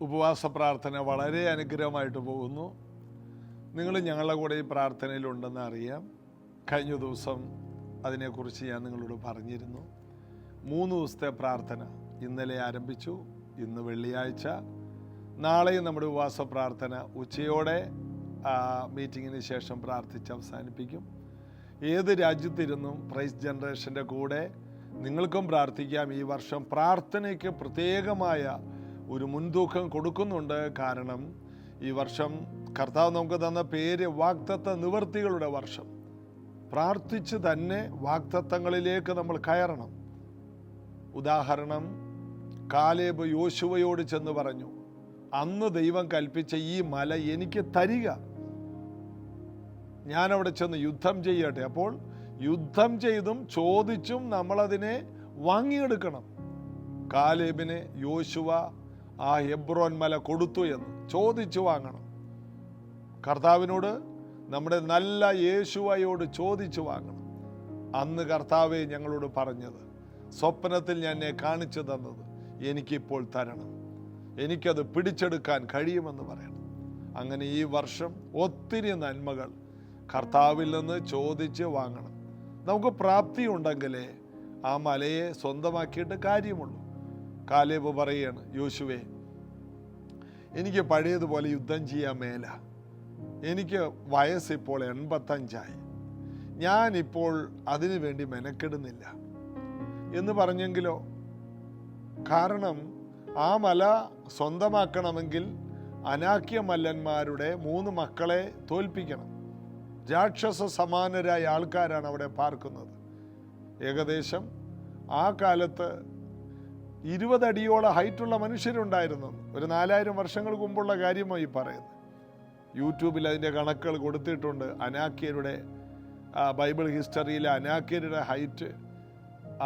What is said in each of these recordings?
ഉപവാസ പ്രാർത്ഥന വളരെ അനുഗ്രഹമായിട്ട് പോകുന്നു. നിങ്ങൾ ഞങ്ങളുടെ കൂടെ ഈ പ്രാർത്ഥനയിലുണ്ടെന്ന് അറിയാം. കഴിഞ്ഞ ദിവസം അതിനെക്കുറിച്ച് ഞാൻ നിങ്ങളോട് പറഞ്ഞിരുന്നു. 3 ദിവസത്തെ പ്രാർത്ഥന ഇന്നലെ ആരംഭിച്ചു. ഇന്ന് വെള്ളിയാഴ്ച. നാളെയും നമ്മുടെ ഉപവാസ പ്രാർത്ഥന ഉച്ചയോടെ മീറ്റിങ്ങിന് ശേഷം പ്രാർത്ഥിച്ച് അവസാനിപ്പിക്കും. ഏത് രാജ്യത്തിരുന്നും പ്രൈസ് ജനറേഷൻ്റെ കൂടെ നിങ്ങൾക്കും പ്രാർത്ഥിക്കാം. ഈ വർഷം പ്രാർത്ഥനയ്ക്ക് പ്രത്യേകമായ ഒരു മുൻതൂക്കം കൊടുക്കുന്നുണ്ട്. കാരണം ഈ വർഷം കർത്താവ് നമുക്ക് തന്ന പേര് വാഗ്ദത്ത നിവൃത്തികളുടെ വർഷം. പ്രാർത്ഥിച്ച് തന്നെ വാഗ്ദത്തങ്ങളിലേക്ക് നമ്മൾ കയറണം. ഉദാഹരണം, കാലേബ് യോശുവയോട് ചെന്ന് പറഞ്ഞു, അന്ന് ദൈവം കൽപ്പിച്ച ഈ മല എനിക്ക് തരിക, ഞാനവിടെ ചെന്ന് യുദ്ധം ചെയ്യട്ടെ. അപ്പോൾ യുദ്ധം ചെയ്തും ചോദിച്ചും നമ്മളതിനെ വാങ്ങിയെടുക്കണം. കാലേബിനെ യോശുവ ആ ഹെബ്രോൻ മല കൊടുത്തു എന്ന് ചോദിച്ചു വാങ്ങണം. കർത്താവിനോട്, നമ്മുടെ നല്ല യേശുവയോട് ചോദിച്ചു വാങ്ങണം. അന്ന് കർത്താവെ ഞങ്ങളോട് പറഞ്ഞത്, സ്വപ്നത്തിൽ ഞാൻ എന്നെ കാണിച്ചു തന്നത് എനിക്കിപ്പോൾ തരണം, എനിക്കത് പിടിച്ചെടുക്കാൻ കഴിയുമെന്ന് പറയണം. അങ്ങനെ ഈ വർഷം ഒത്തിരി നന്മകൾ കർത്താവിൽ നിന്ന് ചോദിച്ച് വാങ്ങണം. നമുക്ക് പ്രാപ്തി ഉണ്ടെങ്കിലേ ആ മലയെ സ്വന്തമാക്കിയിട്ട് കാര്യമുള്ളൂ. കാലേബ് പറയുകയാണ്, യോശുവേ, എനിക്ക് പഴയതുപോലെ യുദ്ധം ചെയ്യാൻ മേല, എനിക്ക് വയസ്സിപ്പോൾ 85ആയി, ഞാനിപ്പോൾ അതിനു വേണ്ടി മെനക്കെടുന്നില്ല എന്ന് പറഞ്ഞെങ്കിലോ. കാരണം ആ മല സ്വന്തമാക്കണമെങ്കിൽ അനാക്യ മല്ലന്മാരുടെ 3 മക്കളെ തോൽപ്പിക്കണം. രാക്ഷസ സമാനരായ ആൾക്കാരാണ് അവിടെ പാർക്കുന്നത്. ഏകദേശം ആ കാലത്ത് 20 അടിയോളം ഹൈറ്റുള്ള മനുഷ്യരുണ്ടായിരുന്നു. ഒരു 4000 വർഷങ്ങൾക്ക് മുമ്പുള്ള കാര്യമായി പറയുന്നത്. യൂട്യൂബിൽ അതിൻ്റെ കണക്കുകൾ കൊടുത്തിട്ടുണ്ട്. അനാക്യരുടെ ബൈബിൾ ഹിസ്റ്ററിയിലെ അനാക്യരുടെ ഹൈറ്റ്,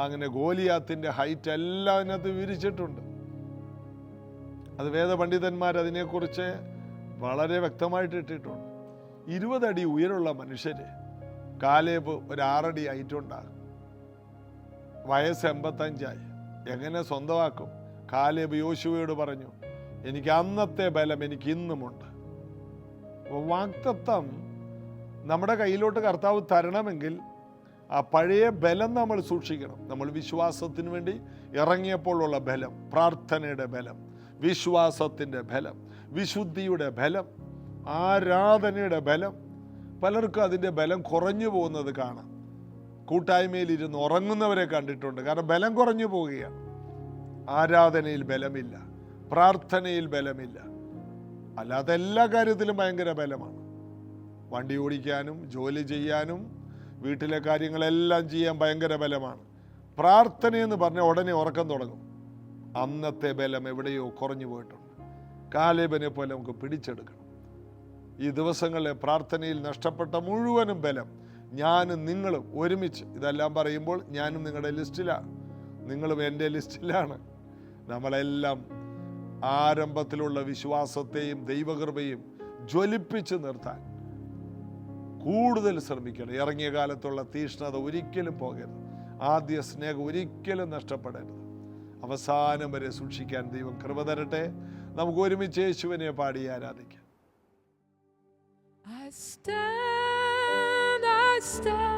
അങ്ങനെ ഗോലിയാത്തിൻ്റെ ഹൈറ്റ് എല്ലാം അതിനകത്ത് വിവരിച്ചിട്ടുണ്ട്. അത് വേദപണ്ഡിതന്മാർ അതിനെക്കുറിച്ച് വളരെ വ്യക്തമായിട്ട് ഇട്ടിട്ടുണ്ട്. 20 അടി ഉയരമുള്ള മനുഷ്യർ. കാലേബ് ഒരു 6 അടി ഹൈറ്റുണ്ടാകും. വയസ്സ് 85ആയി. എങ്ങനെ സ്വന്തമാക്കും? കാലേബ് യോശുവയോട് പറഞ്ഞു, എനിക്ക് അന്നത്തെ ബലം എനിക്ക് ഇന്നുമുണ്ട്. വാഗ്ദത്തം നമ്മുടെ കയ്യിലോട്ട് കർത്താവ് തരണമെങ്കിൽ ആ പഴയ ബലം നമ്മൾ സൂക്ഷിക്കണം. നമ്മൾ വിശ്വാസത്തിന് വേണ്ടി ഇറങ്ങിയപ്പോഴുള്ള ബലം, പ്രാർത്ഥനയുടെ ബലം, വിശ്വാസത്തിൻ്റെ ബലം, വിശുദ്ധിയുടെ ബലം, ആരാധനയുടെ ബലം. പലർക്കും അതിൻ്റെ ബലം കുറഞ്ഞു പോകുന്നത് കാണാം. കൂട്ടായ്മയിലിരുന്ന് ഉറങ്ങുന്നവരെ കണ്ടിട്ടുണ്ട്. കാരണം ബലം കുറഞ്ഞു പോവുകയാണ്. ആരാധനയിൽ ബലമില്ല, പ്രാർത്ഥനയിൽ ബലമില്ല. അല്ലാതെ എല്ലാ കാര്യത്തിലും ഭയങ്കര ബലമാണ്. വണ്ടി ഓടിക്കാനും ജോലി ചെയ്യാനും വീട്ടിലെ കാര്യങ്ങളെല്ലാം ചെയ്യാൻ ഭയങ്കര ബലമാണ്. പ്രാർത്ഥനയെന്ന് പറഞ്ഞാൽ ഉടനെ ഉറക്കം തുടങ്ങും. അന്നത്തെ ബലം എവിടെയോ കുറഞ്ഞു പോയിട്ടുണ്ട്. കാലേബിനെ പോലെ നമുക്ക് പിടിച്ചെടുക്കണം. ഈ ദിവസങ്ങളിലെ പ്രാർത്ഥനയിൽ നഷ്ടപ്പെട്ട മുഴുവനും ബലം ഞാനും നിങ്ങളും ഒരുമിച്ച്, ഇതെല്ലാം പറയുമ്പോൾ ഞാനും നിങ്ങളുടെ ലിസ്റ്റിലാണ്, നിങ്ങളും എൻ്റെ ലിസ്റ്റിലാണ്. നമ്മളെല്ലാം ആരംഭത്തിലുള്ള വിശ്വാസത്തെയും ദൈവകൃപയും ജ്വലിപ്പിച്ച് നിർത്താൻ കൂടുതൽ ശ്രമിക്കണം. ഇറങ്ങിയ കാലത്തുള്ള തീഷ്ണത ഒരിക്കലും പോകരുത്. ആദ്യ സ്നേഹം ഒരിക്കലും നഷ്ടപ്പെടരുത്. അവസാനം വരെ സൂക്ഷിക്കാൻ ദൈവം കൃപ തരട്ടെ. നമുക്ക് ഒരുമിച്ച് യേശുവിനെ പാടി ആരാധിക്കാം. I stand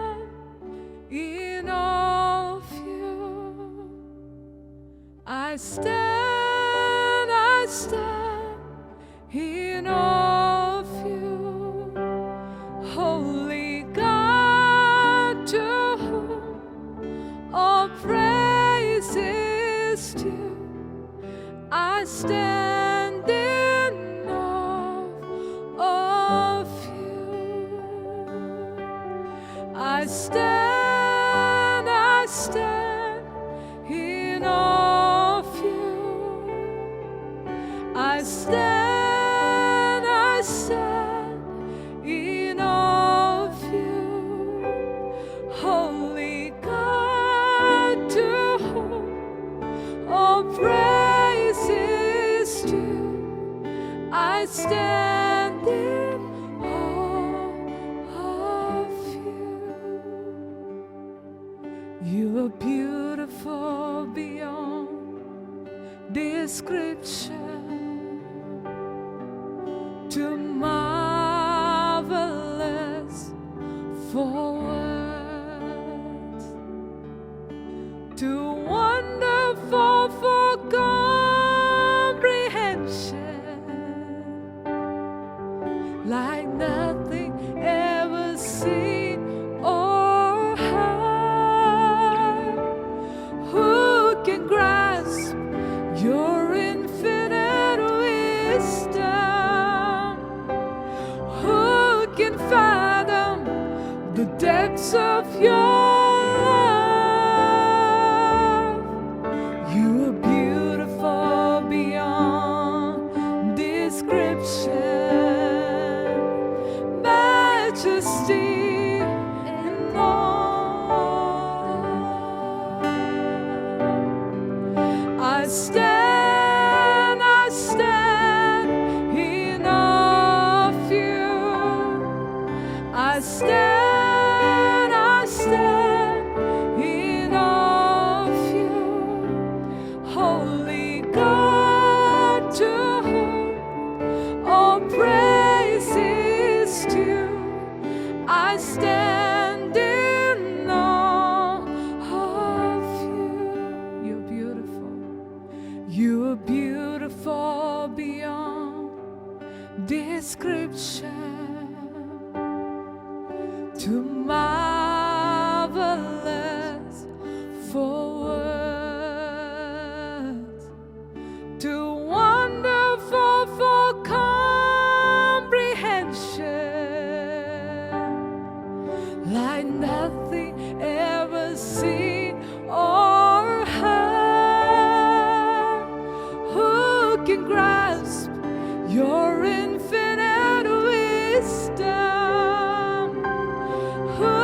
in awe of you. I stand in awe of you. Holy God, to whom all praise is due. I stand in awe of you. I stand in awe of you. I stand in awe of you. Holy God, to whom all praise is due. I stand in awe of you. You are beautiful beyond description. too marvelous for words, too wonderful for comprehension, like nothing ever seen or heard. Who can grasp your infinite wisdom? Who can fathom the depths of your love? You are beautiful beyond description, majesty in all. I stand in awe of you. I stand in awe of you. Holy God, to whom all praise is due, I stand in awe of you. You're beautiful. You are beautiful beyond description, too marvelous for words, too wonderful for comprehension, like nothing ever seen or heard. Who can grasp your infinite wisdom? Who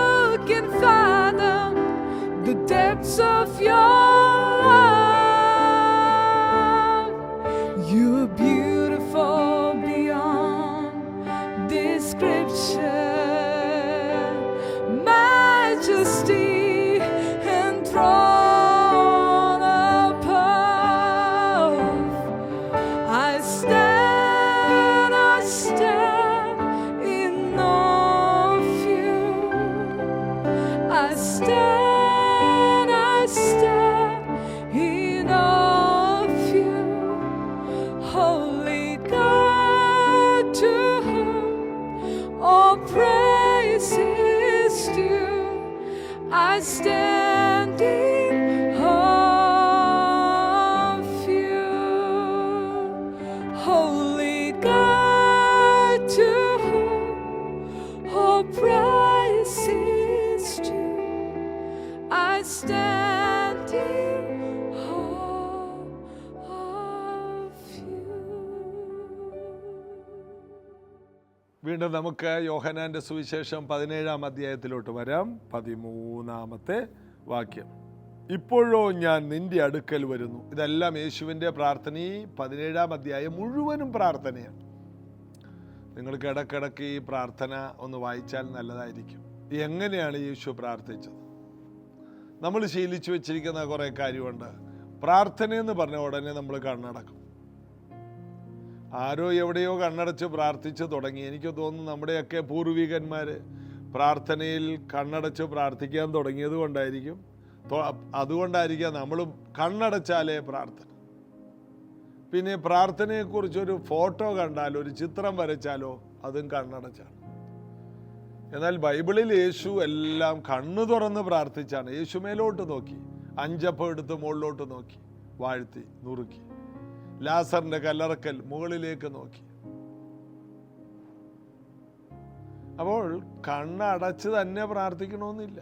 can fathom the depths of your love? You are beautiful beyond description, majesty enthroned above. I stand in awe of you. I stand in awe of you. Holy God, to whom all praise is due, I stand in awe of you. Holy God, to whom all praise is due, I stand in awe of you. വീണ്ടും നമുക്ക് യോഹന്നാന്റെ സുവിശേഷം 17-ാം അധ്യായത്തിലോട്ട് വരാം. 13-ാമത്തെ വാക്യം. ഇപ്പോഴോ ഞാൻ നിന്റെ അടുക്കൽ വരുന്നു. ഇതെല്ലാം യേശുവിൻ്റെ പ്രാർത്ഥന. ഈ 17-ാം അധ്യായം മുഴുവനും പ്രാർത്ഥനയാണ്. നിങ്ങൾക്ക് ഇടയ്ക്കിടയ്ക്ക് ഈ പ്രാർത്ഥന ഒന്ന് വായിച്ചാൽ നല്ലതായിരിക്കും. എങ്ങനെയാണ് യേശു പ്രാർത്ഥിച്ചത്? നമ്മൾ ശീലിച്ചു വെച്ചിരിക്കുന്ന കുറേ കാര്യമുണ്ട്. പ്രാർത്ഥനയെന്ന് പറഞ്ഞ ഉടനെ നമ്മൾ കണ്ണടക്കും. ആരോ എവിടെയോ കണ്ണടച്ച് പ്രാർത്ഥിച്ച് തുടങ്ങി. എനിക്ക് തോന്നുന്നു നമ്മുടെയൊക്കെ പൂർവികന്മാർ പ്രാർത്ഥനയിൽ കണ്ണടച്ച് പ്രാർത്ഥിക്കാൻ തുടങ്ങിയത് കൊണ്ടായിരിക്കും. അതുകൊണ്ടായിരിക്കാം നമ്മൾ കണ്ണടച്ചാലേ പ്രാർത്ഥന. പിന്നെ പ്രാർത്ഥനയെക്കുറിച്ചൊരു ഫോട്ടോ കണ്ടാലോ ഒരു ചിത്രം വരച്ചാലോ അതും കണ്ണടച്ചാണ്. എന്നാൽ ബൈബിളിൽ യേശു എല്ലാം കണ്ണു തുറന്ന് പ്രാർത്ഥിച്ചാണ്. യേശു മേലോട്ട് നോക്കി, 5 അപ്പം എടുത്ത് മുകളിലോട്ട് നോക്കി, വാഴ്ത്തി നുറുക്കി. ലാസറിന്റെ കല്ലറക്കൽ മുകളിലേക്ക് നോക്കി. അപ്പോൾ കണ്ണടച്ച് തന്നെ പ്രാർത്ഥിക്കണമെന്നില്ല.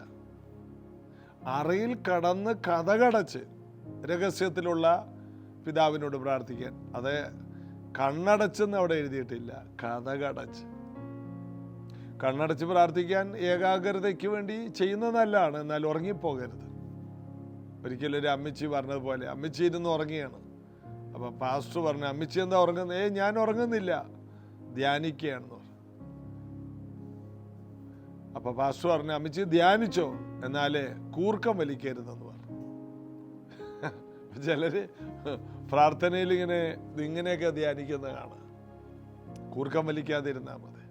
അറയിൽ കടന്ന് കതകടച്ച് രഹസ്യത്തിലുള്ള പിതാവിനോട് പ്രാർത്ഥിക്കാൻ. അത് കണ്ണടച്ചെന്ന് അവിടെ എഴുതിയിട്ടില്ല, കതകടച്ച്. കണ്ണടച്ച് പ്രാർത്ഥിക്കാൻ ഏകാഗ്രതയ്ക്ക് വേണ്ടി ചെയ്യുന്നത് നല്ലതാണ്, എന്നാൽ ഉറങ്ങിപ്പോകരുത്. ഒരിക്കലും ഒരു അമ്മച്ചി പറഞ്ഞതുപോലെ, അമ്മച്ചി ഇരുന്ന് ഉറങ്ങിയാണ്. അപ്പം പാസ്റ്റർ പറഞ്ഞു, അമ്മച്ചി എന്താ ഉറങ്ങുന്നത്? ഞാൻ ഉറങ്ങുന്നില്ല, ധ്യാനിക്കുകയാണെന്ന് പറഞ്ഞു. അപ്പൊ പാസ്റ്റർ പറഞ്ഞു, അമ്മച്ചി ധ്യാനിച്ചോ, എന്നാലേ കൂർക്കം വലിക്കരുതെന്ന് പറഞ്ഞു. ചിലര് പ്രാർത്ഥനയിൽ ഇങ്ങനെയൊക്കെ ധ്യാനിക്കുന്ന കാണാം. കൂർക്കം വലിക്കാതിരുന്നാൽ മതി.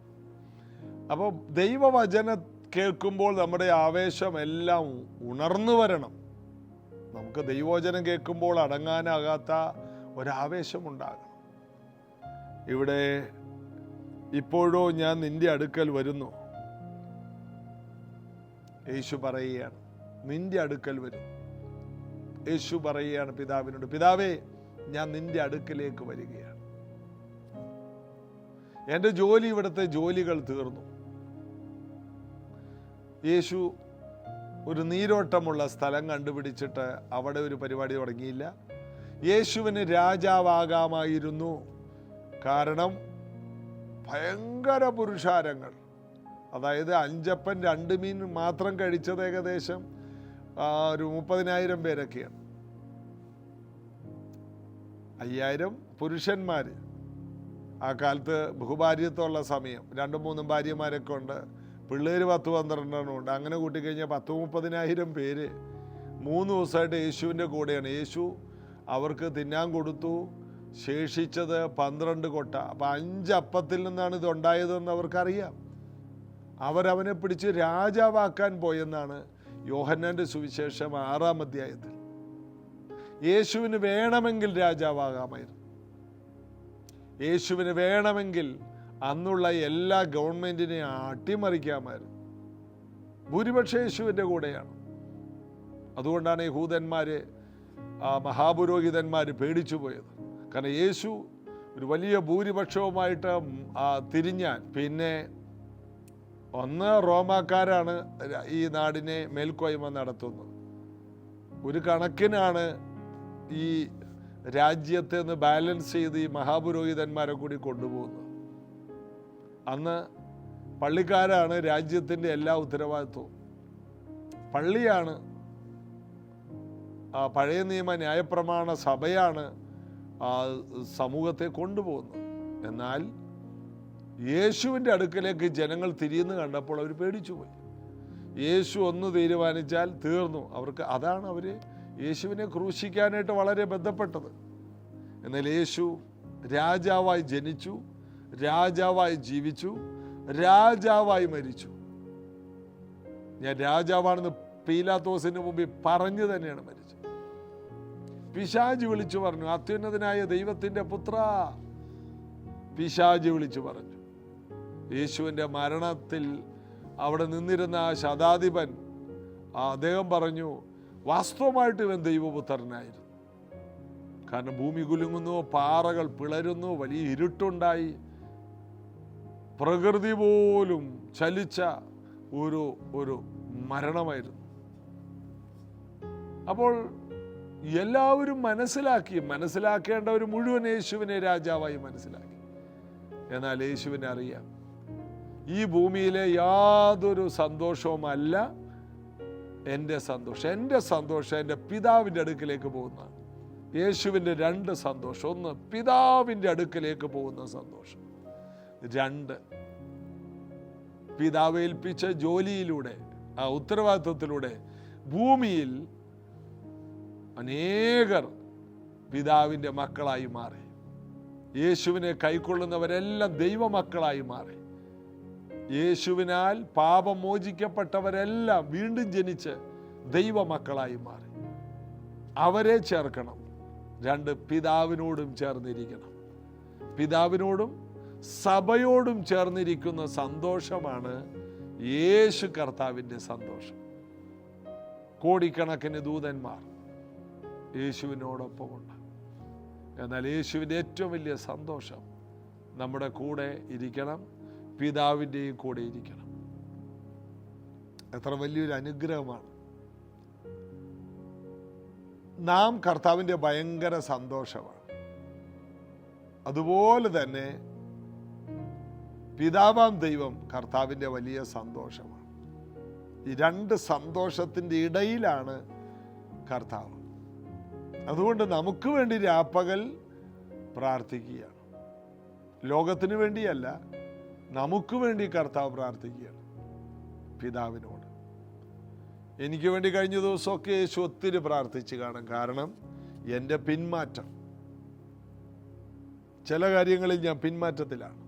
അപ്പോൾ ദൈവവചനം കേൾക്കുമ്പോൾ നമ്മുടെ ആവേശം എല്ലാം ഉണർന്നു വരണം. നമുക്ക് ദൈവവചനം കേൾക്കുമ്പോൾ അടങ്ങാനാകാത്ത ഒരാവേശമുണ്ടാകണം. ഇവിടെ ഇപ്പോഴോ ഞാൻ നിന്റെ അടുക്കൽ വരുന്നു. യേശു പറയുകയാണ്, നിന്റെ അടുക്കൽ വരും. യേശു പറയുകയാണ് പിതാവിനോട്, പിതാവേ, ഞാൻ നിന്റെ അടുക്കലേക്ക് വരികയാണ്. എൻ്റെ ജോലി, ഇവിടുത്തെ ജോലികൾ തീർന്നു. യേശു ഒരു നീരോട്ടമുള്ള സ്ഥലം കണ്ടുപിടിച്ചിട്ട് അവിടെ ഒരു പരിപാടി തുടങ്ങിയില്ല. യേശുവിന് രാജാവാകാമായിരുന്നു. കാരണം ഭയങ്കര പുരുഷാരങ്ങൾ, അതായത് 5 അപ്പം 2 മീൻ മാത്രം കഴിച്ചത് ഏകദേശം ഒരു 30,000 പേരൊക്കെയാണ്. 5,000 പുരുഷന്മാർ. ആ കാലത്ത് ബഹുഭാര്യത്വമുള്ള സമയം, 2-3 ഭാര്യമാരൊക്കെ ഉണ്ട്. പിള്ളേർ 10-12 ഉണ്ട്. അങ്ങനെ കൂട്ടിക്കഴിഞ്ഞാൽ 10-30,000 പേര് 3 ദിവസമായിട്ട് യേശുവിൻ്റെ കൂടെയാണ്. യേശു അവർക്ക് തിന്നാൻ കൊടുത്തു. ശേഷിച്ചത് 12 കൊട്ട. അപ്പം 5 അപ്പത്തിൽ നിന്നാണ് ഇതുണ്ടായതെന്ന് അവർക്കറിയാം. അവരവനെ പിടിച്ച് രാജാവാക്കാൻ പോയെന്നാണ് യോഹന്നാൻ്റെ സുവിശേഷം 6-ാം അധ്യായത്തിൽ. യേശുവിന് വേണമെങ്കിൽ രാജാവാകാമായിരുന്നു. യേശുവിന് വേണമെങ്കിൽ അന്നുള്ള എല്ലാ ഗവൺമെൻറ്റിനെയും അട്ടിമറിക്കാമായിരുന്നു. ഭൂരിപക്ഷം യേശുവിൻ്റെ കൂടെയാണ്. അതുകൊണ്ടാണ് യഹൂദന്മാർ, മഹാപുരോഹിതന്മാർ പേടിച്ചു പോയത്. കാരണം യേശു ഒരു വലിയ ഭൂരിപക്ഷവുമായിട്ട് തിരിഞ്ഞാൽ പിന്നെ ഒന്ന് റോമാക്കാരാണ് ഈ നാടിനെ മേൽക്കോയ്മ നടത്തുന്നത്. ഒരു കണക്കിനാണ് ഈ രാജ്യത്തെ ഒന്ന് ബാലൻസ് ചെയ്ത് ഈ മഹാപുരോഹിതന്മാരെ കൂടി കൊണ്ടുപോകുന്നത്. അന്ന് പള്ളിക്കാരാണ് രാജ്യത്തിൻ്റെ എല്ലാ ഉത്തരവാദിത്വവും. പള്ളിയാണ്, പഴയ നിയമ ന്യായപ്രമാണ സഭയാണ് സമൂഹത്തെ കൊണ്ടുപോകുന്നത്. എന്നാൽ യേശുവിൻ്റെ അടുക്കലേക്ക് ജനങ്ങൾ തിരിയുന്നു കണ്ടപ്പോൾ അവർ പേടിച്ചുപോയി. യേശു ഒന്ന് തീരുമാനിച്ചാൽ തീർന്നു അവർക്ക്. അതാണ് അവർ യേശുവിനെ ക്രൂശിക്കാനായിട്ട് വളരെ ബന്ധപ്പെട്ടത്. എന്നാൽ യേശു രാജാവായി ജനിച്ചു, രാജാവായി ജീവിച്ചു, രാജാവായി മരിച്ചു. ഞാൻ രാജാവാണെന്ന് പീലാത്തോസിന് മുമ്പിൽ പറഞ്ഞു തന്നെയാണ് മരിച്ചത്. പിശാച് വിളിച്ചു പറഞ്ഞു, അത്യുന്നതനായ ദൈവത്തിൻ്റെ പുത്ര. പിശാച് വിളിച്ചു പറഞ്ഞു. യേശുവിൻ്റെ മരണത്തിൽ അവിടെ നിന്നിരുന്ന ആ ശതാധിപൻ, അദ്ദേഹം പറഞ്ഞു, വാസ്തവമായിട്ട് ഇവൻ ദൈവപുത്രനായിരുന്നു. കാരണം ഭൂമി കുലുങ്ങുന്നു, പാറകൾ പിളരുന്നു, വലിയ ഇരുട്ടുണ്ടായി, പ്രകൃതി പോലും ചലിച്ച ഒരു മരണമായിരുന്നു. അപ്പോൾ എല്ലാവരും മനസ്സിലാക്കേണ്ടവർ മുഴുവൻ യേശുവിനെ രാജാവായി മനസ്സിലാക്കി. എന്നാൽ യേശുവിനെ അറിയാം, ഈ ഭൂമിയിലെ യാതൊരു സന്തോഷവുമല്ല എൻ്റെ സന്തോഷം. എൻ്റെ പിതാവിൻ്റെ അടുക്കിലേക്ക് പോകുന്നതാണ്. യേശുവിൻ്റെ 2 സന്തോഷം. 1, പിതാവിൻ്റെ അടുക്കിലേക്ക് പോകുന്ന സന്തോഷം. 2, പിതാവ് ഏൽപ്പിച്ച ജോലിയിലൂടെ, ആ ഉത്തരവാദിത്വത്തിലൂടെ ഭൂമിയിൽ അനേകർ പിതാവിൻ്റെ മക്കളായി മാറി. യേശുവിനെ കൈക്കൊള്ളുന്നവരെല്ലാം ദൈവമക്കളായി മാറി. യേശുവിനാൽ പാപം മോചിക്കപ്പെട്ടവരെല്ലാം വീണ്ടും ജനിച്ച് ദൈവമക്കളായി മാറി. അവരെ ചേർക്കണം. 2, പിതാവിനോടും ചേർന്നിരിക്കണം. പിതാവിനോടും സഭയോടും ചേർന്നിരിക്കുന്ന സന്തോഷമാണ് യേശു കർത്താവിൻ്റെ സന്തോഷം. കോടിക്കണക്കിന് ദൂതന്മാർ യേശുവിനോടൊപ്പമുണ്ട്. എന്നാൽ യേശുവിൻ്റെ ഏറ്റവും വലിയ സന്തോഷം നമ്മുടെ കൂടെ ഇരിക്കണം, പിതാവിൻ്റെയും കൂടെ ഇരിക്കണം. എത്ര വലിയൊരു അനുഗ്രഹമാണ്. നാം കർത്താവിൻ്റെ ഭയങ്കര സന്തോഷമാണ്. അതുപോലെ തന്നെ പിതാവാം ദൈവം കർത്താവിൻ്റെ വലിയ സന്തോഷമാണ്. ഈ 2 സന്തോഷത്തിൻ്റെ ഇടയിലാണ് കർത്താവ്. അതുകൊണ്ട് നമുക്ക് വേണ്ടി രാപ്പകൽ പ്രാർത്ഥിക്കുകയാണ്. ലോകത്തിന് വേണ്ടിയല്ല, നമുക്ക് വേണ്ടി കർത്താവ് പ്രാർത്ഥിക്കുകയാണ് പിതാവിനോട്. എനിക്ക് വേണ്ടി കഴിഞ്ഞ ദിവസമൊക്കെ യേശു ഒത്തിരി പ്രാർത്ഥിച്ച് കാണും. കാരണം എൻ്റെ പിന്മാറ്റം, ചില കാര്യങ്ങളിൽ ഞാൻ പിന്മാറ്റത്തിലാണ്.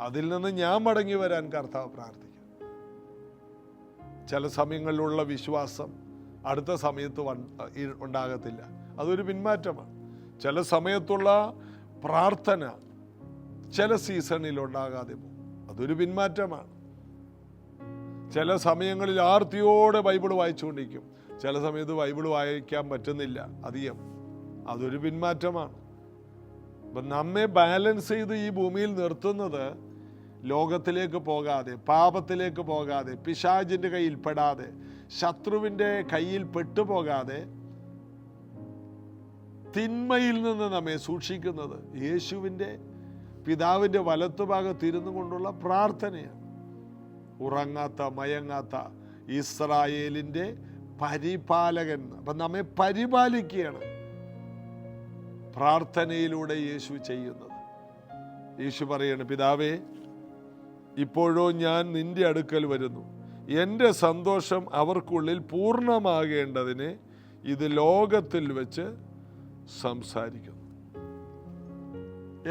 അതിൽ നിന്ന് ഞാൻ മടങ്ങി വരാൻ കർത്താവ് പ്രാർത്ഥിക്കും. ചില സമയങ്ങളിലുള്ള വിശ്വാസം അടുത്ത സമയത്ത് ഉണ്ടാകത്തില്ല. അതൊരു പിന്മാറ്റമാണ്. ചില സമയത്തുള്ള പ്രാർത്ഥന ചില സീസണിൽ ഉണ്ടാകാതെ പോകും. അതൊരു പിന്മാറ്റമാണ്. ചില സമയങ്ങളിൽ ആർത്തിയോടെ ബൈബിൾ വായിച്ചുകൊണ്ടിരിക്കും. ചില സമയത്ത് ബൈബിൾ വായിക്കാൻ പറ്റുന്നില്ല അധികം. അതൊരു പിന്മാറ്റമാണ്. അപ്പം നമ്മെ ബാലൻസ് ചെയ്ത് ഈ ഭൂമിയിൽ നിർത്തുന്നത് ലോകത്തിലേക്ക് പോകാതെ, പാപത്തിലേക്ക് പോകാതെ, പിശാചിൻ്റെ കയ്യിൽ പെടാതെ, ശത്രുവിൻ്റെ കയ്യിൽ പെട്ടുപോകാതെ, തിന്മയിൽ നിന്ന് നമ്മെ സൂക്ഷിക്കുന്നത് യേശുവിൻ്റെ പിതാവിൻ്റെ വലത്തുഭാഗത്തിരുന്നു കൊണ്ടുള്ള പ്രാർത്ഥനയാണ്. ഉറങ്ങാത്ത മയങ്ങാത്ത ഇസ്രായേലിൻ്റെ പരിപാലകൻ. അപ്പം നമ്മെ പരിപാലിക്കുകയാണ് പ്രാർത്ഥനയിലൂടെ യേശു ചെയ്യുന്നത്. യേശു പറയാണ്, പിതാവേ, ഇപ്പോഴോ ഞാൻ നിന്റെ അടുക്കൽ വരുന്നു. എൻ്റെ സന്തോഷം അവർക്കുള്ളിൽ പൂർണ്ണമാകേണ്ടതിന് ഇത് ലോകത്തിൽ വെച്ച് സംസാരിക്കുന്നു.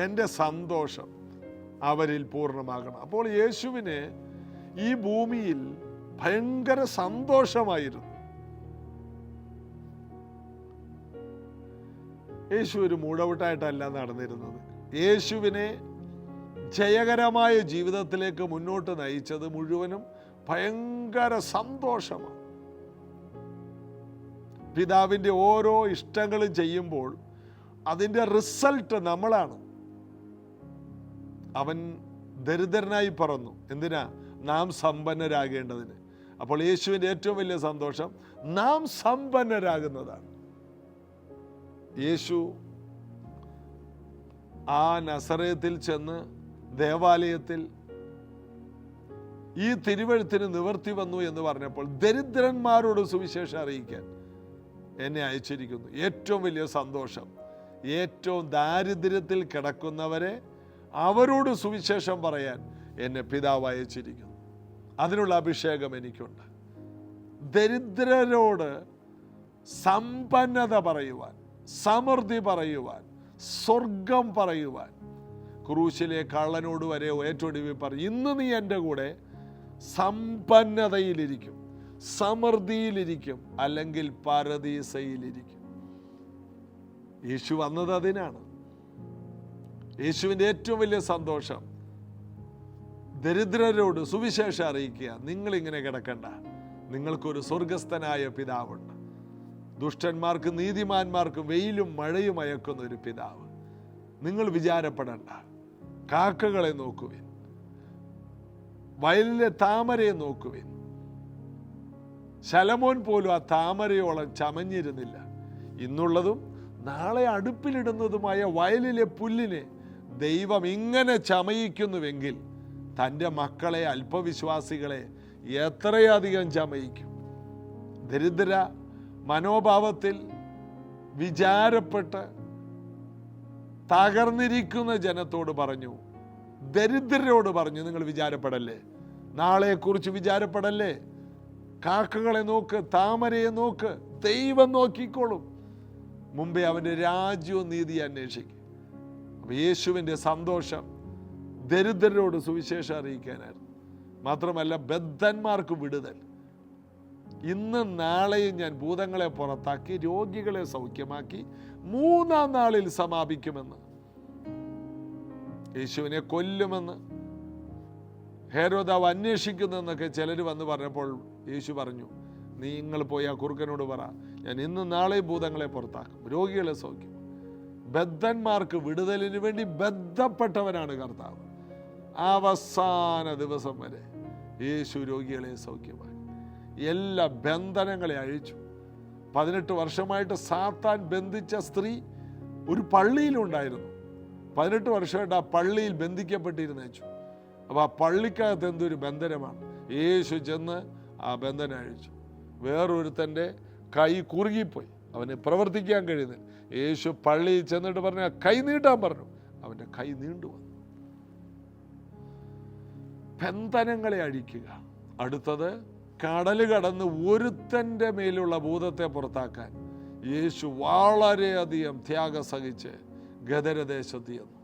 എൻ്റെ സന്തോഷം അവരിൽ പൂർണ്ണമാകണം. അപ്പോൾ യേശുവിന് ഈ ഭൂമിയിൽ ഭയങ്കര സന്തോഷമായിരുന്നു. യേശു ഒരു മൂടവിട്ടായിട്ടല്ല നടന്നിരുന്നത്. യേശുവിനെ ജയകരമായ ജീവിതത്തിലേക്ക് മുന്നോട്ട് നയിച്ചത് മുഴുവനും ഭയങ്കര സന്തോഷമാണ്. പിതാവിൻ്റെ ഓരോ ഇഷ്ടങ്ങളും ചെയ്യുമ്പോൾ അതിൻ്റെ റിസൾട്ട് നമ്മളാണ്. അവൻ ദരിദ്രനായി പറന്നു. എന്തിനാ? നാം സമ്പന്നരാകേണ്ടതിന്. അപ്പോൾ യേശുവിൻ്റെ ഏറ്റവും വലിയ സന്തോഷം നാം സമ്പന്നരാകുന്നതാണ്. യേശു ആ നസറേത്തിൽ ചെന്ന് ദേവാലയത്തിൽ ഈ തിരുവെഴുത്തിന് നിവർത്തി വന്നു എന്ന് പറഞ്ഞപ്പോൾ ദരിദ്രന്മാരോട് സുവിശേഷം അറിയിക്കാൻ എന്നെ അയച്ചിരിക്കുന്നു. ഏറ്റവും വലിയ സന്തോഷം, ഏറ്റവും ദാരിദ്ര്യത്തിൽ കിടക്കുന്നവരെ അവരോട് സുവിശേഷം പറയാൻ എന്നെ പിതാവ് അയച്ചിരിക്കുന്നു. അതിനുള്ള അഭിഷേകം എനിക്കുണ്ട്. ദരിദ്രരോട് സമ്പന്നത പറയുവാൻ, സമൃദ്ധി പറയുവാൻ, സ്വർഗം പറയുവാൻ. ക്രൂശിലെ കള്ളനോട് വരെ ഏറ്റവും പറയും, ഇന്ന് നീ എൻ്റെ കൂടെ സമ്പന്നതയിലിരിക്കും, സമൃദ്ധിയിലിരിക്കും, അല്ലെങ്കിൽ പരദീസയിലിരിക്കും. യേശു വന്നത് അതിനാണ്. യേശുവിൻ്റെ ഏറ്റവും വലിയ സന്തോഷം ദരിദ്രരോട് സുവിശേഷം അറിയിക്കുക. നിങ്ങളിങ്ങനെ കിടക്കണ്ട, നിങ്ങൾക്കൊരു സ്വർഗസ്ഥനായ പിതാവുണ്ട്. ദുഷ്ടന്മാർക്കും നീതിമാന്മാർക്കും വെയിലും മഴയും അയക്കുന്ന ഒരു പിതാവ്. നിങ്ങൾ വിചാരപ്പെടണ്ട. കാക്കകളെ നോക്കുവിൻ, വയലിലെ താമരയെ നോക്കുവിൻ. ശലോമോൻ പോലും ആ താമരയോളം ചമഞ്ഞിരുന്നില്ല. ഇന്നുള്ളതും നാളെ അടുപ്പിലിടുന്നതുമായ വയലിലെ പുല്ലിനെ ദൈവം ഇങ്ങനെ ചമയിക്കുന്നുവെങ്കിൽ തൻ്റെ മക്കളെ, അല്പവിശ്വാസികളെ എത്രയധികം ചമയിക്കും. ദരിദ്ര മനോഭാവത്തിൽ വിചാരപ്പെട്ട് തകർന്നിരിക്കുന്ന ജനത്തോട് പറഞ്ഞു, ദരിദ്രരോട് പറഞ്ഞു, നിങ്ങൾ വിചാരപ്പെടല്ലേ, നാളെക്കുറിച്ച് വിചാരപ്പെടല്ലേ. കാക്കകളെ നോക്ക്, താമരയെ നോക്ക്, ദൈവം നോക്കിക്കോളും. മുമ്പേ അവൻ്റെ രാജ്യവും നീതി അന്വേഷിക്കും. അപ്പം യേശുവിൻ്റെ സന്തോഷം ദരിദ്രരോട് സുവിശേഷം അറിയിക്കാനായിരുന്നു. മാത്രമല്ല, ബദ്ധന്മാർക്ക് വിടുതൽ. ഇന്ന് നാളെയും ഞാൻ ഭൂതങ്ങളെ പുറത്താക്കി രോഗികളെ സൗഖ്യമാക്കി 3-ാം നാളിൽ സമാപിക്കുമെന്ന്. യേശുവിനെ കൊല്ലുമെന്ന് ഹേരോദാവ് അന്വേഷിക്കുന്നെന്നൊക്കെ ചിലർ വന്ന് പറഞ്ഞപ്പോൾ യേശു പറഞ്ഞു, നിങ്ങൾ പോയി ആ കുറുക്കനോട് പറ, ഞാൻ ഇന്ന് നാളെയും ഭൂതങ്ങളെ പുറത്താക്കും, രോഗികളെ സൗഖ്യം. ബദ്ധന്മാർക്ക് വിടുതലിന് വേണ്ടി ബന്ധപ്പെട്ടവനാണ് കർത്താവ്. അവസാന ദിവസം വരെ യേശു രോഗികളെ സൗഖ്യമാക്കി. എല്ലാ ബന്ധനങ്ങളെ അഴിച്ചു. 18 വർഷമായിട്ട് സാത്താൻ ബന്ധിച്ച സ്ത്രീ ഒരു പള്ളിയിലുണ്ടായിരുന്നു. 18 വർഷമായിട്ട് ആ പള്ളിയിൽ ബന്ധിക്കപ്പെട്ടിരുന്നേച്ചു. അപ്പോൾ ആ പള്ളിക്കകത്ത് എന്തൊരു ബന്ധനമാണ്. യേശു ചെന്ന് ആ ബന്ധനം അഴിച്ചു. വേറൊരുത്തൻ്റെ കൈ കുറുകിപ്പോയി, അവന് പ്രവർത്തിക്കാൻ കഴിയുന്നില്ല. യേശു പള്ളിയിൽ ചെന്നിട്ട് പറഞ്ഞു, കൈ നീട്ടാൻ പറഞ്ഞു. അവൻ്റെ കൈ നീണ്ടു വന്നു. ബന്ധനങ്ങളെ അഴിക്കുക. അടുത്തത്, കടൽ കടന്ന് ഒരുത്തൻ്റെ മേലുള്ള ഭൂതത്തെ പുറത്താക്കാൻ യേശു വളരെയധികം ത്യാഗം സഹിച്ച് ഗദരദേശത്ത് ചെന്നു.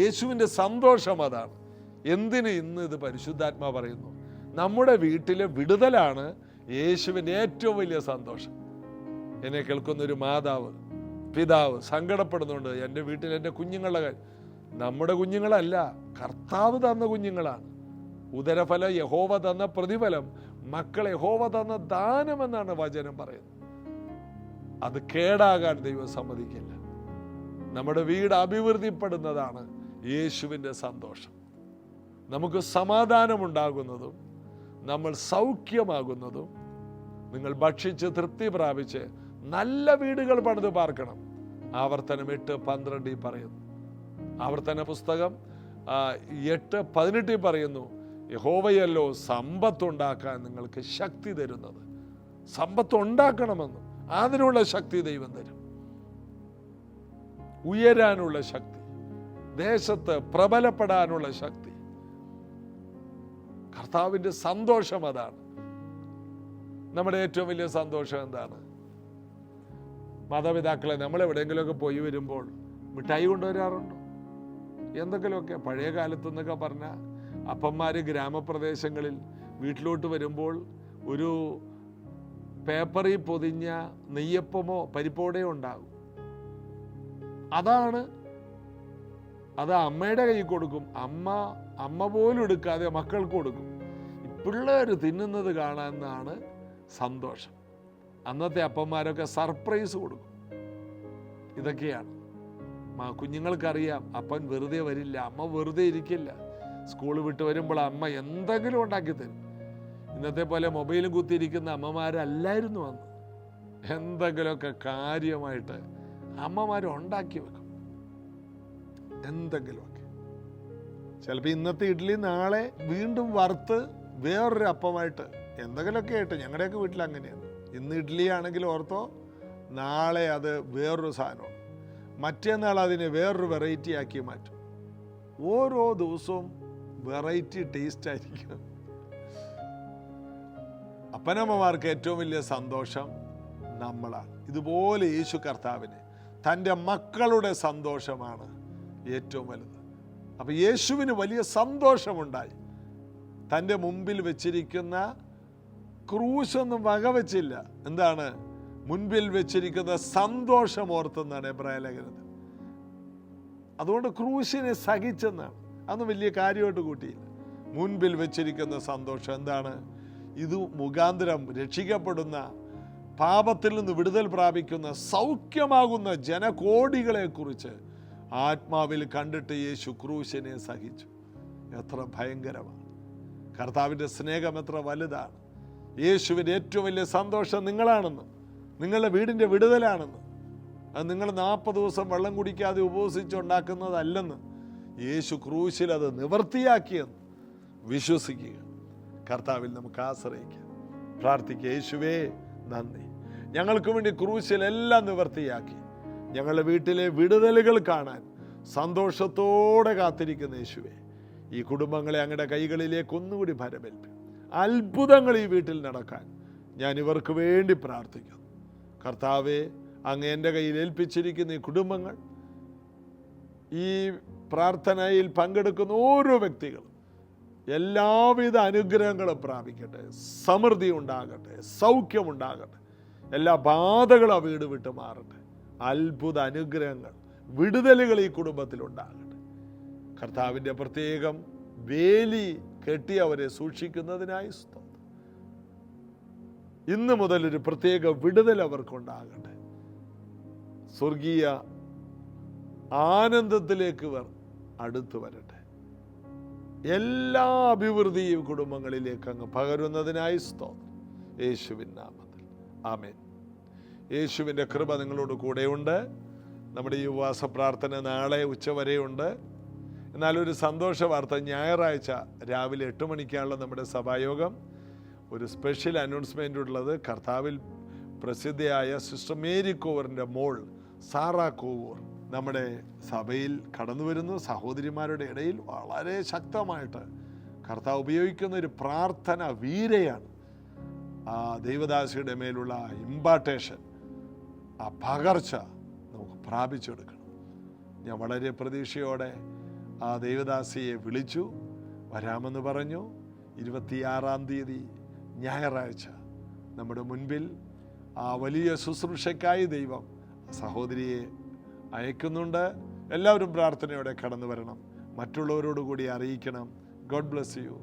യേശുവിൻ്റെ സന്തോഷം അതാണ്. എന്തിന് ഇന്ന് ഇത് പരിശുദ്ധാത്മാ പറയുന്നു? നമ്മുടെ വീട്ടിലെ വിടുതലാണ് യേശുവിൻ്റെ ഏറ്റവും വലിയ സന്തോഷം. എന്നെ കേൾക്കുന്നൊരു മാതാവ്, പിതാവ് സങ്കടപ്പെടുന്നുണ്ട്, എൻ്റെ വീട്ടിൽ എൻ്റെ കുഞ്ഞുങ്ങളുടെ കാര്യം. നമ്മുടെ കുഞ്ഞുങ്ങളല്ല, കർത്താവ് തന്ന കുഞ്ഞുങ്ങളാണ്. ഉദരഫലം യഹോവ തന്ന പ്രതിഫലം, മക്കൾ യഹോവ തന്ന ദാനമെന്നാണ് വചനം പറയുന്നത്. അത് കേടാകാൻ ദൈവം സമ്മതിക്കില്ല. നമ്മുടെ വീട് അഭിവൃദ്ധിപ്പെടുന്നതാണ് യേശുവിൻ്റെ സന്തോഷം. നമുക്ക് സമാധാനമുണ്ടാകുന്നതും നമ്മൾ സൗഖ്യമാകുന്നതും, നിങ്ങൾ ഭക്ഷിച്ച് തൃപ്തി പ്രാപിച്ച് നല്ല വീടുകൾ പണിത് പാർക്കണം. ആവർത്തനം 8:12 പറയുന്നു. ആവർത്തന പുസ്തകം 8:18 പറയുന്നു, യഹോവയല്ലോ സമ്പത്തുണ്ടാക്കാൻ നിങ്ങൾക്ക് ശക്തി തരുന്നത്. സമ്പത്ത് ഉണ്ടാക്കണമെന്നും അതിനുള്ള ശക്തി ദൈവം തരും. ഉയരാനുള്ള ശക്തി, ദേശത്ത് പ്രബലപ്പെടാനുള്ള ശക്തി. കർത്താവിൻ്റെ സന്തോഷം അതാണ്. നമ്മുടെ ഏറ്റവും വലിയ സന്തോഷം എന്താണ്? മാതാപിതാക്കളെ നമ്മൾ എവിടെയെങ്കിലുമൊക്കെ പോയി വരുമ്പോൾ മിഠായി കൊണ്ടുവരാറുണ്ടോ? എന്തെങ്കിലുമൊക്കെ പഴയ കാലത്തെന്നൊക്കെ പറഞ്ഞാൽ അപ്പന്മാര് ഗ്രാമപ്രദേശങ്ങളിൽ വീട്ടിലോട്ട് വരുമ്പോൾ ഒരു പേപ്പറിൽ പൊതിഞ്ഞ നെയ്യപ്പമോ പരിപ്പോടയോ ഉണ്ടാകും. അത് അമ്മയുടെ കയ്യിൽ കൊടുക്കും. അമ്മ പോലും എടുക്കാതെ മക്കൾക്ക് കൊടുക്കും. പിള്ളേർ തിന്നുന്നത് കാണാനാണ് സന്തോഷം. അന്നത്തെ അപ്പന്മാരൊക്കെ സർപ്രൈസ് കൊടുക്കും. ഇതൊക്കെയാണ്. കുഞ്ഞുങ്ങൾക്കറിയാം അപ്പൻ വെറുതെ വരില്ല, അമ്മ വെറുതെ ഇരിക്കില്ല. സ്കൂൾ വിട്ട് വരുമ്പോൾ അമ്മ എന്തെങ്കിലും ഉണ്ടാക്കി തരും. ഇന്നത്തെ പോലെ മൊബൈലും കുത്തിയിരിക്കുന്ന അമ്മമാരല്ലായിരുന്നു അന്ന്. എന്തെങ്കിലുമൊക്കെ കാര്യമായിട്ട് അമ്മമാർ ഉണ്ടാക്കി വെക്കും. എന്തെങ്കിലുമൊക്കെ. ചിലപ്പോൾ ഇന്നത്തെ ഇഡ്ഡലി നാളെ വീണ്ടും വറുത്ത് വേറൊരു അപ്പമായിട്ട് എന്തെങ്കിലുമൊക്കെ ആയിട്ട്. ഞങ്ങളുടെയൊക്കെ വീട്ടിൽ അങ്ങനെയാണ്. ഇന്ന് ഇഡ്ഡലി ആണെങ്കിൽ ഓർത്തോ, നാളെ അത് വേറൊരു സാധനമാണ്. മറ്റേന്നാൾ അതിനെ വേറൊരു വെറൈറ്റി ആക്കി മാറ്റും. ഓരോ ദിവസവും വെറൈറ്റി ടേസ്റ്റ് ആയിരിക്കും. അപ്പനമ്മമാർക്ക് ഏറ്റവും വലിയ സന്തോഷം നമ്മളാണ്. ഇതുപോലെ യേശു കർത്താവിന് തൻ്റെ മക്കളുടെ സന്തോഷമാണ് ഏറ്റവും വലുത്. അപ്പം യേശുവിന് വലിയ സന്തോഷമുണ്ടായി. തൻ്റെ മുമ്പിൽ വെച്ചിരിക്കുന്ന ക്രൂശൊന്നും വകവെച്ചില്ല. എന്താണ്? മുൻപിൽ വെച്ചിരിക്കുന്ന സന്തോഷം ഓർത്തെന്നാണ് എബ്രായ ലേഖനത്തിൽ. അതുകൊണ്ട് ക്രൂശിനെ സഹിച്ചെന്നാണ്. അന്ന് വലിയ കാര്യമായിട്ട് കൂട്ടിയില്ല. മുൻപിൽ വെച്ചിരിക്കുന്ന സന്തോഷം എന്താണ്? ഇത് മുഖാന്തരം രക്ഷിക്കപ്പെടുന്ന, പാപത്തിൽ നിന്ന് വിടുതൽ പ്രാപിക്കുന്ന, സൗഖ്യമാകുന്ന ജനകോടികളെ കുറിച്ച് ആത്മാവിൽ കണ്ടിട്ട് യേശു ക്രൂശിനെ സഹിച്ചു. എത്ര ഭയങ്കരമാണ്! കർത്താവിൻ്റെ സ്നേഹം എത്ര വലുതാണ്! യേശുവിൻ്റെ ഏറ്റവും വലിയ സന്തോഷം നിങ്ങളാണെന്ന്, നിങ്ങളുടെ വീടിൻ്റെ വിടുതലാണെന്ന്. അത് നിങ്ങൾ 40 ദിവസം വെള്ളം കുടിക്കാതെ ഉപവസിച്ചുണ്ടാക്കുന്നതല്ലെന്ന്, യേശു ക്രൂശിൽ അത് നിവർത്തിയാക്കിയെന്ന് വിശ്വസിക്കുക. കർത്താവിൽ നമുക്ക് ആശ്രയിക്കാം, പ്രാർത്ഥിക്കുക. യേശുവേ നന്ദി, ഞങ്ങൾക്ക് വേണ്ടി ക്രൂശിൽ എല്ലാം നിവർത്തിയാക്കി ഞങ്ങളുടെ വീട്ടിലെ വിടുതലുകൾ കാണാൻ സന്തോഷത്തോടെ കാത്തിരിക്കുന്ന യേശുവേ, ഈ കുടുംബങ്ങളെ അങ്ങയുടെ കൈകളിലേക്ക് ഒന്നുകൂടി ഭരമേൽപ്പി. അത്ഭുതങ്ങൾ ഈ വീട്ടിൽ നടക്കാൻ ഞാൻ ഇവർക്ക് വേണ്ടി പ്രാർത്ഥിക്കുന്നു. കർത്താവെ, അങ്ങ് എൻ്റെ കയ്യിൽ ഏൽപ്പിച്ചിരിക്കുന്ന ഈ കുടുംബങ്ങൾ, ഈ പ്രാർത്ഥനയിൽ പങ്കെടുക്കുന്ന ഓരോ വ്യക്തികളും എല്ലാവിധ അനുഗ്രഹങ്ങളും പ്രാപിക്കട്ടെ, സമൃദ്ധി ഉണ്ടാകട്ടെ, സൗഖ്യമുണ്ടാകട്ടെ, എല്ലാ ബാധകളും ആ വീട് വിട്ട് മാറട്ടെ. അത്ഭുത അനുഗ്രഹങ്ങൾ, വിടുതലുകൾ ഈ കുടുംബത്തിലുണ്ടാകട്ടെ. കർത്താവിൻ്റെ പ്രത്യേകം വേലി കെട്ടി അവരെ സൂക്ഷിക്കുന്നതിനായി സ്തോത്രം. ഇന്ന് മുതൽ ഒരു പ്രത്യേക വിടുതൽ അവർക്കുണ്ടാകട്ടെ. സ്വർഗീയ ആനന്ദത്തിലേക്ക് ഇവർ അടുത്തു വരട്ടെ. എല്ലാ അഭിവൃദ്ധിയും കുടുംബങ്ങളിലേക്ക് അങ്ങ് പകരുന്നതിനായി സ്തോത്രം. യേശുവിൻ നാമത്തിൽ ആമേൻ. യേശുവിൻ്റെ കൃപ നിങ്ങളോട് കൂടെയുണ്ട്. നമ്മുടെ ഈ ഉപവാസ പ്രാർത്ഥന നാളെ ഉച്ചവരെയുണ്ട്. എന്നാൽ ഒരു സന്തോഷ വാർത്ത, ഞായറാഴ്ച രാവിലെ 8 മണിക്കാണല്ലോ നമ്മുടെ സഭായോഗം. ഒരു സ്പെഷ്യൽ അനൗൺസ്മെൻ്റ് ഉള്ളത്. കർത്താവിൽ പ്രസിദ്ധയായ സിസ്റ്റർ മേരി കോവറിൻ്റെ മോൾ സാറാ കോവൂർ നമ്മുടെ സഭയിൽ കടന്നു വരുന്നു. സഹോദരിമാരുടെ ഇടയിൽ വളരെ ശക്തമായിട്ട് കർത്താവ് ഉപയോഗിക്കുന്ന ഒരു പ്രാർത്ഥന വീരയാണ്. ആ ദൈവദാസിയുടെ മേലുള്ള ഇമ്പാർട്ടേഷൻ, ആ പകർച്ച നമുക്ക് പ്രാപിച്ചെടുക്കണം. ഞാൻ വളരെ പ്രതീക്ഷയോടെ ആ ദൈവദാസിയെ വിളിച്ചു, വരാമെന്ന് പറഞ്ഞു. 26-ാം തീയതി ഞായറാഴ്ച നമ്മുടെ മുൻപിൽ ആ വലിയ ശുശ്രൂഷയ്ക്കായി ദൈവം സഹോദരിയെ അയക്കുന്നുണ്ട്. എല്ലാവരും പ്രാർത്ഥനയോടെ കടന്നു വരണം. മറ്റുള്ളവരോട് കൂടി അറിയിക്കണം. God bless you.